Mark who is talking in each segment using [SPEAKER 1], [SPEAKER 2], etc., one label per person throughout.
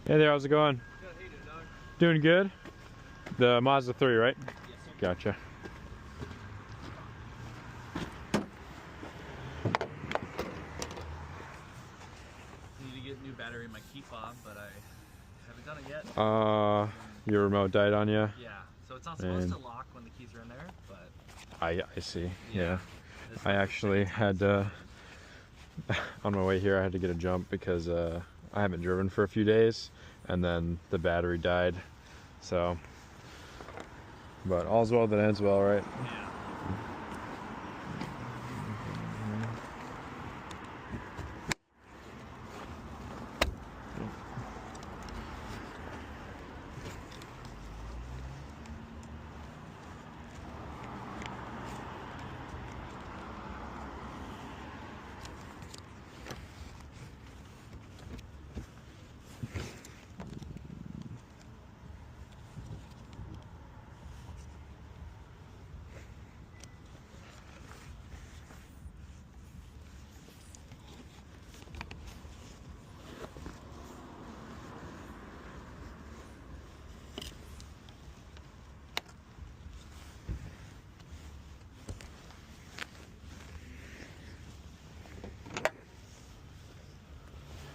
[SPEAKER 1] Hey there, how's it going?
[SPEAKER 2] Good, how you doing, dog?
[SPEAKER 1] Doing good? The Mazda 3, right?
[SPEAKER 2] Yes, sir.
[SPEAKER 1] Gotcha.
[SPEAKER 2] Need to get a new battery in my key fob, but I haven't done it yet.
[SPEAKER 1] Your remote died on you?
[SPEAKER 2] Yeah, so it's not supposed to lock when the keys are in there, but...
[SPEAKER 1] I see, yeah.
[SPEAKER 2] This
[SPEAKER 1] I
[SPEAKER 2] is
[SPEAKER 1] actually had to, on my way here, I had to get a jump because I haven't driven for a few days, and then the battery died, so. But all's well that ends well, right?
[SPEAKER 2] Yeah.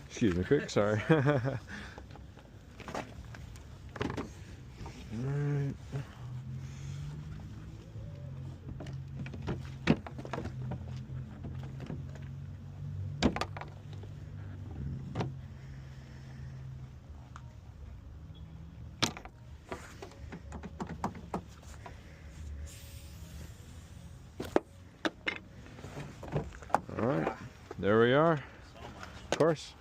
[SPEAKER 1] Excuse me quick, sorry. Alright. Alright, there we are. Of course.